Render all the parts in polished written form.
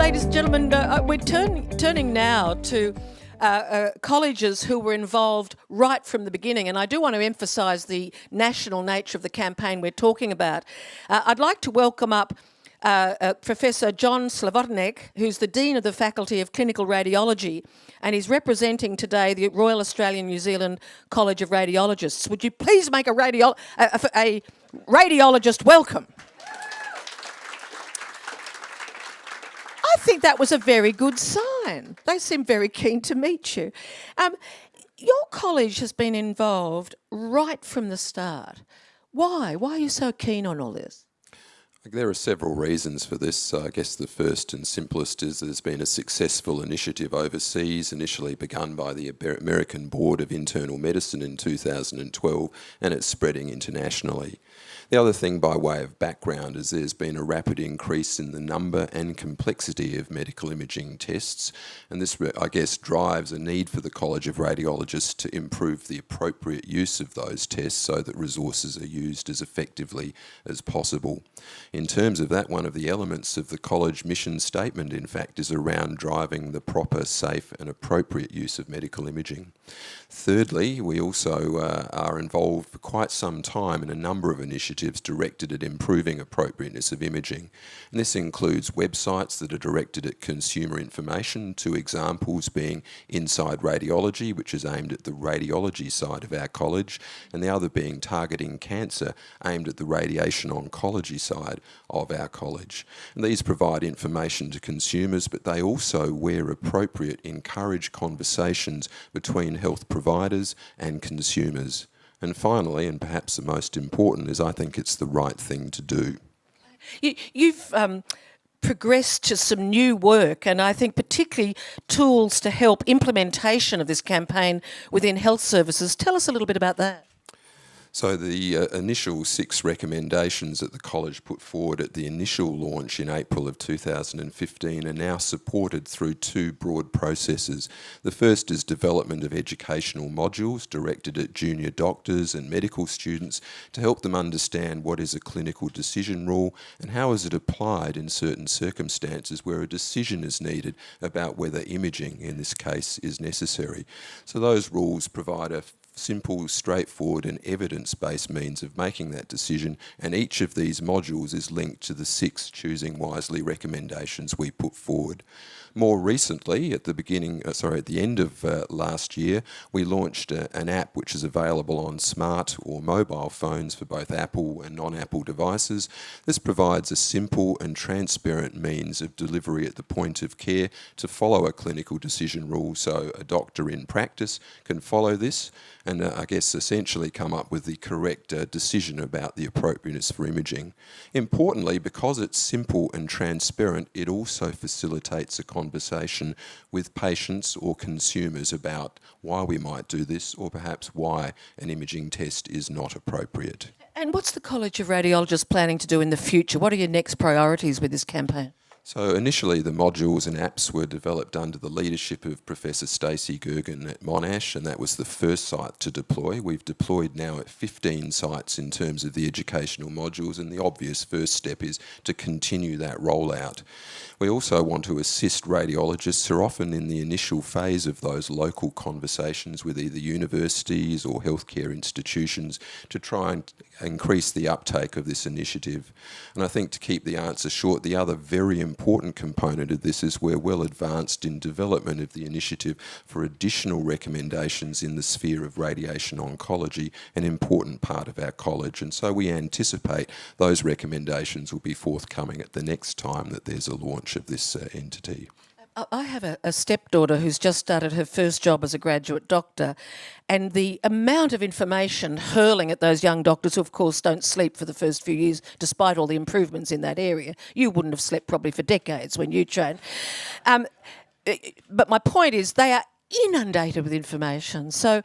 ladies and gentlemen, we're turning now to colleges who were involved right from the beginning, and I do want to emphasise the national nature of the campaign we're talking about. I'd like to welcome up Professor John Slavotinek, who's the Dean of the Faculty of Clinical Radiology, and he's representing today the Royal Australian New Zealand College of Radiologists. Would you please make a radiologist welcome? I think that was a very good sign. They seem very keen to meet you. Your college has been involved right from the start. Why? Why are you so keen on all this? There are several reasons for this. I guess the first and simplest is there's been a successful initiative overseas, initially begun by the American Board of Internal Medicine in 2012, and it's spreading internationally. The other thing by way of background is there's been a rapid increase in the number and complexity of medical imaging tests, and this, I guess, drives a need for the College of Radiologists to improve the appropriate use of those tests so that resources are used as effectively as possible. In terms of that, one of the elements of the college mission statement, in fact, is around driving the proper, safe and appropriate use of medical imaging. Thirdly, we also are involved for quite some time in a number of initiatives directed at improving appropriateness of imaging. And this includes websites that are directed at consumer information, two examples being Inside Radiology, which is aimed at the radiology side of our college, and the other being Targeting Cancer, aimed at the radiation oncology side of our college. And these provide information to consumers, but they also, where appropriate, encourage conversations between health providers and consumers. And finally, and perhaps the most important, is I think it's the right thing to do. You've progressed to some new work, and I think particularly tools to help implementation of this campaign within health services. Tell us a little bit about that. So the initial 6 recommendations that the college put forward at the initial launch in April of 2015 are now supported through 2 broad processes. The first is development of educational modules directed at junior doctors and medical students to help them understand what is a clinical decision rule and how is it applied in certain circumstances where a decision is needed about whether imaging, in this case, is necessary. So those rules provide a simple, straightforward and evidence-based means of making that decision, and each of these modules is linked to the 6 Choosing Wisely recommendations we put forward. More recently, at the end of last year, we launched an app which is available on smart or mobile phones for both Apple and non-Apple devices. This provides a simple and transparent means of delivery at the point of care to follow a clinical decision rule, so a doctor in practice can follow this and I guess essentially come up with the correct decision about the appropriateness for imaging. Importantly, because it's simple and transparent, it also facilitates a conversation with patients or consumers about why we might do this or perhaps why an imaging test is not appropriate. And what's the College of Radiologists planning to do in the future? What are your next priorities with this campaign? So initially the modules and apps were developed under the leadership of Professor Stacey Gergen at Monash, and that was the first site to deploy. We've deployed now at 15 sites in terms of the educational modules, and the obvious first step is to continue that rollout. We also want to assist radiologists who are often in the initial phase of those local conversations with either universities or healthcare institutions to try and increase the uptake of this initiative. And I think, to keep the answer short, the other very important component of this is we're well advanced in development of the initiative for additional recommendations in the sphere of radiation oncology, an important part of our college. And so we anticipate those recommendations will be forthcoming at the next time that there's a launch of this entity. I have a stepdaughter who's just started her first job as a graduate doctor, and the amount of information hurling at those young doctors who, of course, don't sleep for the first few years, despite all the improvements in that area. You wouldn't have slept probably for decades when you trained. But my point is they are inundated with information. So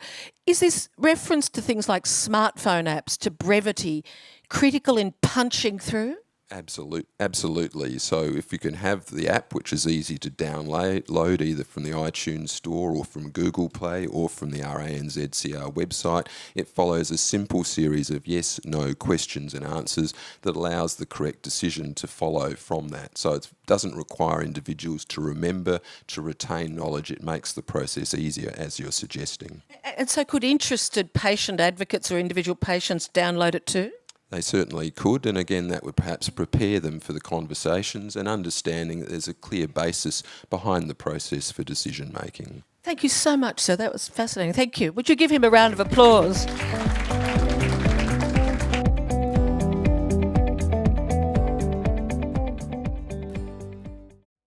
is this reference to things like smartphone apps, to brevity, critical in punching through? Absolutely. So if you can have the app, which is easy to download either from the iTunes Store or from Google Play or from the RANZCR website, it follows a simple series of yes, no questions and answers that allows the correct decision to follow from that. So it doesn't require individuals to remember, to retain knowledge. It makes the process easier, as you're suggesting. And so could interested patient advocates or individual patients download it too? They certainly could, and again, that would perhaps prepare them for the conversations and understanding that there's a clear basis behind the process for decision making. Thank you so much, sir. That was fascinating. Thank you. Would you give him a round of applause?